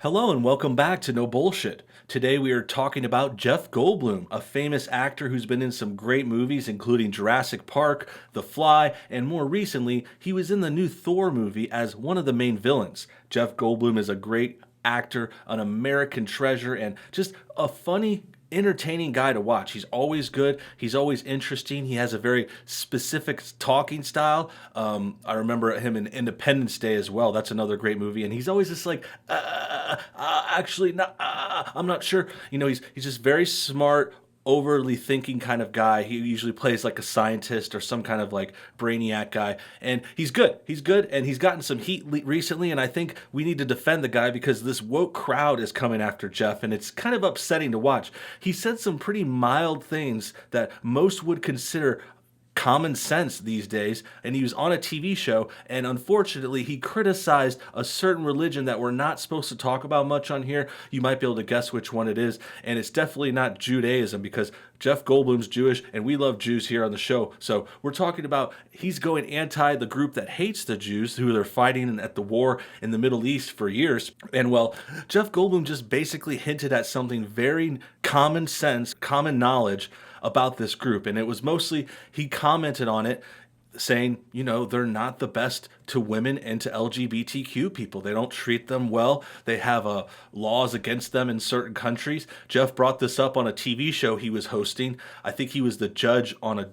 Hello and welcome back to No Bullshit. Today we are talking about Jeff Goldblum, a famous actor who's been in some great movies including Jurassic Park, The Fly, and more recently, he was in the new Thor movie as one of the main villains. Jeff Goldblum is a great actor, an American treasure, and just a funny entertaining guy to watch. He's always good. He's always interesting. He has a very specific talking style. I remember him in Independence Day as well. That's another great movie. And he's always just like, actually, not, I'm not sure. He's just very smart, overly thinking kind of guy. He usually plays like a scientist or some kind of like brainiac guy, and he's good. He's good, and he's gotten some heat recently, and I think we need to defend the guy because this woke crowd is coming after Jeff, and it's kind of upsetting to watch. He said some pretty mild things that most would consider common sense these days, and he was on a TV show, and unfortunately he criticized a certain religion that we're not supposed to talk about much on here. You might be able to guess which one it is, and it's definitely not Judaism because Jeff Goldblum's Jewish and we love Jews here on the show. So we're talking about he's going anti the group that hates the Jews, who they're fighting at the war in the Middle East for years. And well, Jeff Goldblum just basically hinted at something very common sense, common knowledge about this group, and it was mostly he commented on it saying, they're not the best to women and to LGBTQ people. They don't treat them well. They have laws against them in certain countries. Jeff brought this up on a TV show he was hosting. I think he was the judge on a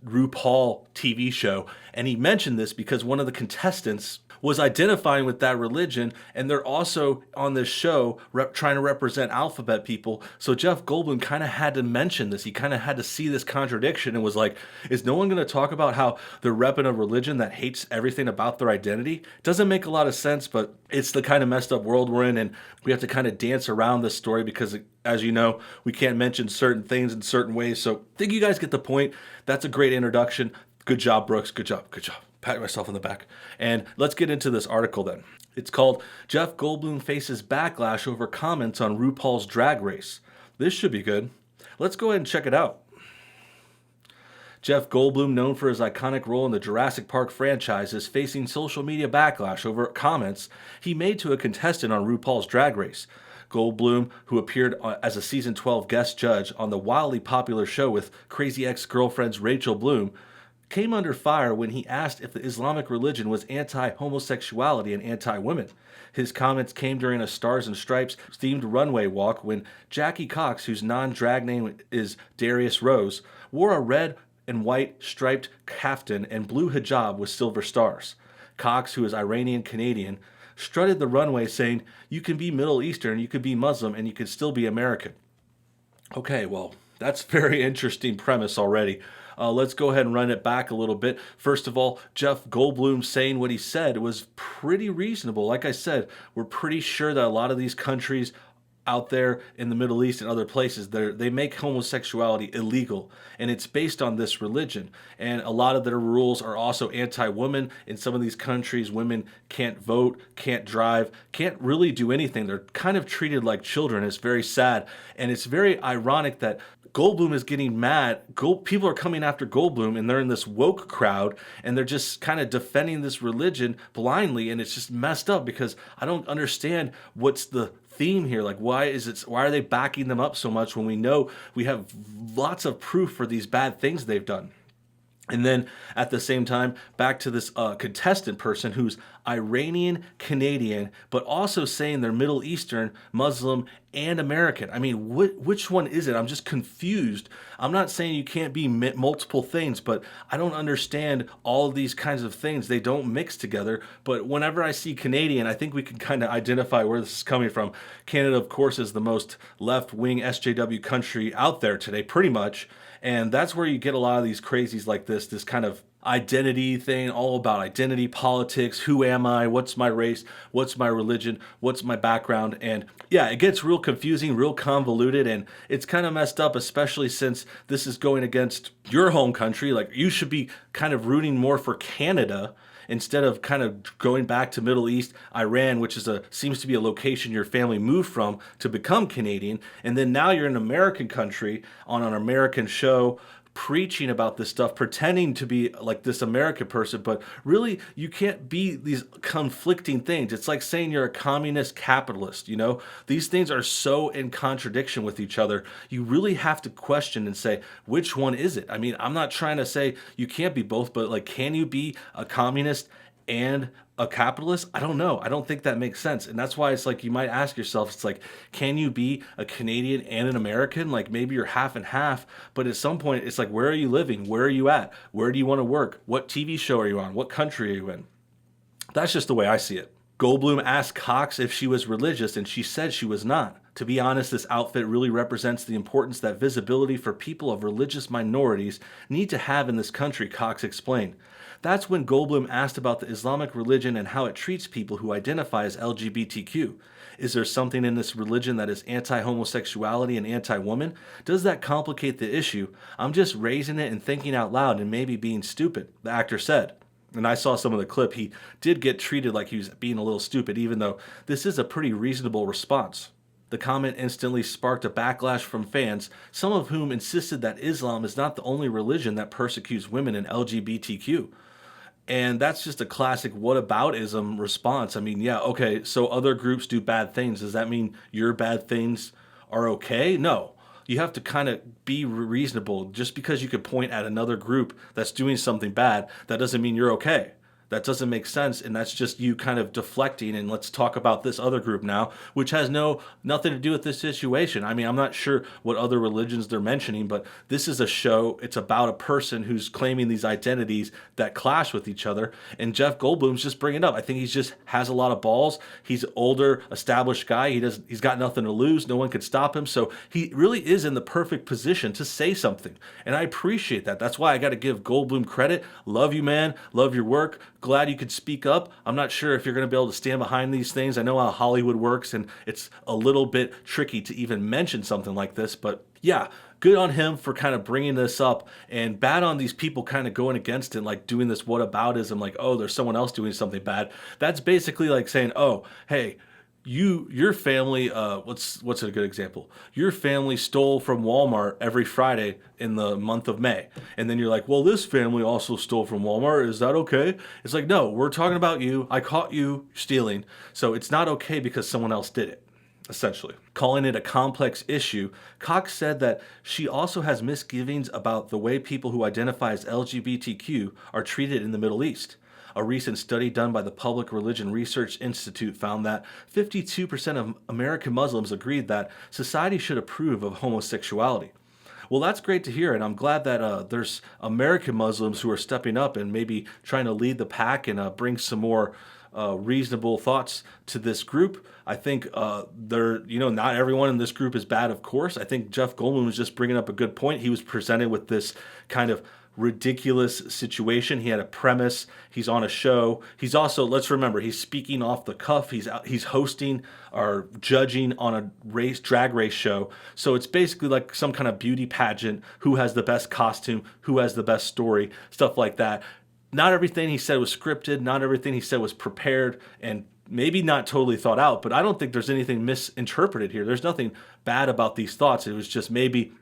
RuPaul TV show, and he mentioned this because one of the contestants was identifying with that religion, and they're also on this show trying to represent alphabet people. So Jeff Goldblum kind of had to mention this. He kind of had to see this contradiction and was like, is no one going to talk about how they're repping a religion that hates everything about their identity? Doesn't make a lot of sense, but it's the kind of messed up world we're in, and we have to kind of dance around this story because, as you know, we can't mention certain things in certain ways. So I think you guys get the point. That's a great introduction. Good job, Brooks. Good job. Good job. Pat myself on the back. And let's get into this article then. It's called Jeff Goldblum Faces Backlash Over Comments on RuPaul's Drag Race. This should be good. Let's go ahead and check it out. Jeff Goldblum, known for his iconic role in the Jurassic Park franchise, is facing social media backlash over comments he made to a contestant on RuPaul's Drag Race. Goldblum, who appeared as a season 12 guest judge on the wildly popular show with crazy ex-girlfriends Rachel Bloom, came under fire when he asked if the Islamic religion was anti-homosexuality and anti-women. His comments came during a Stars and Stripes themed runway walk when Jackie Cox, whose non-drag name is Darius Rose, wore a red and white striped kaftan and blue hijab with silver stars. Cox, who is Iranian Canadian, strutted the runway saying, "You can be Middle Eastern, you could be Muslim, and you could still be American." Okay, well, that's a very interesting premise already. Let's go ahead and run it back a little bit. First of all, Jeff Goldblum saying what he said was pretty reasonable. Like I said, we're pretty sure that a lot of these countries out there in the Middle East and other places, they make homosexuality illegal, and it's based on this religion. And a lot of their rules are also anti-women. In some of these countries, women can't vote, can't drive, can't really do anything. They're kind of treated like children. It's very sad, and it's very ironic that Goldblum is getting mad. People are coming after Goldblum, and they're in this woke crowd, and they're just kind of defending this religion blindly, and it's just messed up because I don't understand what's the theme here. Like, why are they backing them up so much when we know we have lots of proof for these bad things they've done? And then at the same time, back to this contestant person who's Iranian Canadian, but also saying they're Middle Eastern, Muslim, and American. I mean, which one is it? I'm just confused. I'm not saying you can't be multiple things, but I don't understand all of these kinds of things. They don't mix together. But whenever I see Canadian, I think we can kind of identify where this is coming from. Canada, of course, is the most left-wing SJW country out there today, pretty much. And that's where you get a lot of these crazies like this kind of identity thing, all about identity politics. Who am I? What's my race? What's my religion? What's my background? And yeah, it gets real confusing, real convoluted, and it's kind of messed up, especially since this is going against your home country. Like, you should be kind of rooting more for Canada instead of kind of going back to Middle East, Iran, which seems to be a location your family moved from to become Canadian. And then now you're in an American country on an American show, preaching about this stuff, pretending to be like this American person, but really you can't be these conflicting things. It's like saying you're a communist capitalist, you know? These things are so in contradiction with each other. You really have to question and say, which one is it? I mean, I'm not trying to say you can't be both, but like, can you be a communist and a capitalist? I don't know. I don't think that makes sense. And that's why it's like you might ask yourself, it's like, can you be a Canadian and an American? Like maybe you're half and half, but at some point it's like, where are you living? Where are you at? Where do you want to work? What TV show are you on? What country are you in? That's just the way I see it. Goldblum asked Cox if she was religious, and she said she was not. To be honest, this outfit really represents the importance that visibility for people of religious minorities need to have in this country, Cox explained. That's when Goldblum asked about the Islamic religion and how it treats people who identify as LGBTQ. Is there something in this religion that is anti-homosexuality and anti-woman? Does that complicate the issue? I'm just raising it and thinking out loud and maybe being stupid, the actor said. And I saw some of the clip. He did get treated like he was being a little stupid, even though this is a pretty reasonable response. The comment instantly sparked a backlash from fans, some of whom insisted that Islam is not the only religion that persecutes women and LGBTQ. And that's just a classic whataboutism response. I mean, yeah, okay, so other groups do bad things. Does that mean your bad things are okay? No. You have to kind of be reasonable. Just because you could point at another group that's doing something bad, that doesn't mean you're okay. That doesn't make sense, and that's just you kind of deflecting, and let's talk about this other group now, which has nothing to do with this situation. I mean, I'm not sure what other religions they're mentioning, but this is a show. It's about a person who's claiming these identities that clash with each other, and Jeff Goldblum's just bringing it up. I think he just has a lot of balls. He's an older, established guy. He's got nothing to lose. No one could stop him, so he really is in the perfect position to say something, and I appreciate that. That's why I got to give Goldblum credit. Love you, man. Love your work. Glad you could speak up. I'm not sure if you're going to be able to stand behind these things. I know how Hollywood works, and it's a little bit tricky to even mention something like this, but yeah, good on him for kind of bringing this up, and bad on these people kind of going against it, like doing this whataboutism, like, oh, there's someone else doing something bad. That's basically like saying, oh, hey, your family, what's a good example? Your family stole from Walmart every Friday in the month of May. And then you're like, well, this family also stole from Walmart. Is that okay? It's like, no, we're talking about you. I caught you stealing. So it's not okay because someone else did it, essentially. Calling it a complex issue, Cox said that she also has misgivings about the way people who identify as LGBTQ are treated in the Middle East. A recent study done by the Public Religion Research Institute found that 52% of American Muslims agreed that society should approve of homosexuality. Well, that's great to hear, and I'm glad that there's American Muslims who are stepping up and maybe trying to lead the pack and bring some more reasonable thoughts to this group. I think not everyone in this group is bad, of course. I think Jeff Goldblum was just bringing up a good point. He was presented with this kind of ridiculous situation. He had a premise. He's on a show. He's also, let's remember, he's speaking off the cuff. He's hosting or judging on a drag race show. So it's basically like some kind of beauty pageant. Who has the best costume? Who has the best story? Stuff like that. Not everything he said was scripted. Not everything he said was prepared, and maybe not totally thought out. But I don't think there's anything misinterpreted here. There's nothing bad about these thoughts. It was just maybe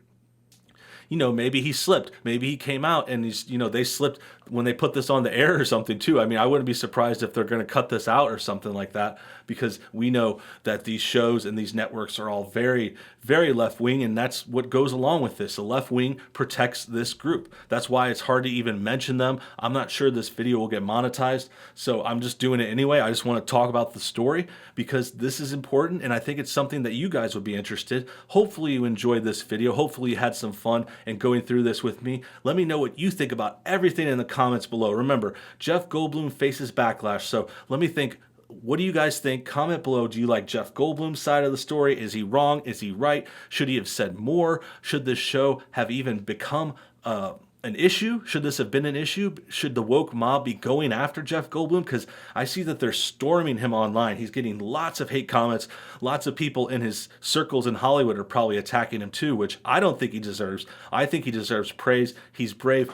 he slipped. Maybe he came out and they slipped when they put this on the air or something too. I mean, I wouldn't be surprised if they're going to cut this out or something like that, because we know that these shows and these networks are all very, very left wing, and that's what goes along with this. The left wing protects this group. That's why it's hard to even mention them. I'm not sure this video will get monetized, so I'm just doing it anyway. I just want to talk about the story because this is important, and I think it's something that you guys would be interested. Hopefully you enjoyed this video. Hopefully you had some fun and going through this with me. Let me know what you think about everything in the comments below. Remember, Jeff Goldblum faces backlash, so let me think. What do you guys think? Comment below. Do you like Jeff Goldblum's side of the story? Is he wrong? Is he right? Should he have said more? Should this show have even become an issue? Should this have been an issue? Should the woke mob be going after Jeff Goldblum? Because I see that they're storming him online. He's getting lots of hate comments. Lots of people in his circles in Hollywood are probably attacking him too, which I don't think he deserves. I think he deserves praise. He's brave.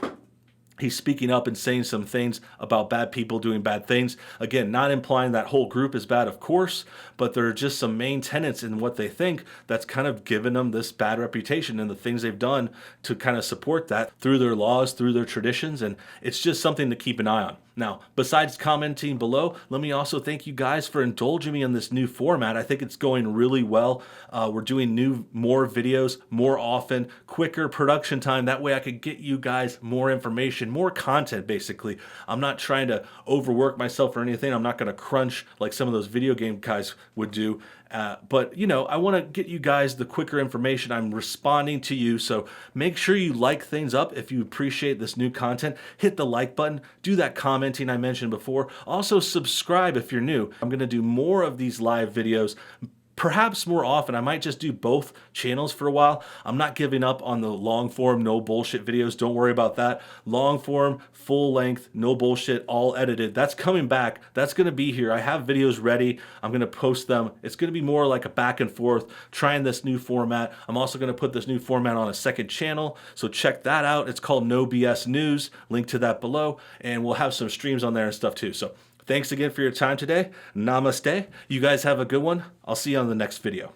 he's speaking up and saying some things about bad people doing bad things. Again, not implying that whole group is bad, of course, but there are just some main tenets in what they think that's kind of given them this bad reputation, and the things they've done to kind of support that through their laws, through their traditions, and it's just something to keep an eye on. Now, besides commenting below, let me also thank you guys for indulging me in this new format. I think it's going really well. We're doing more videos more often, quicker production time. That way I could get you guys more information, more content, basically. I'm not trying to overwork myself or anything. I'm not going to crunch like some of those video game guys would do. But, you know, I want to get you guys the quicker information. I'm responding to you. So make sure you like things up if you appreciate this new content. Hit the like button. Do that commenting I mentioned before. Also, subscribe if you're new. I'm going to do more of these live videos. Perhaps more often. I might just do both channels for a while. I'm not giving up on the long form, no bullshit videos. Don't worry about that. Long form, full length, no bullshit, all edited. That's coming back. That's going to be here. I have videos ready. I'm going to post them. It's going to be more like a back and forth, trying this new format. I'm also going to put this new format on a second channel. So check that out. It's called NoBS News. Link to that below. And we'll have some streams on there and stuff too. So thanks again for your time today. Namaste. You guys have a good one. I'll see you on the next video.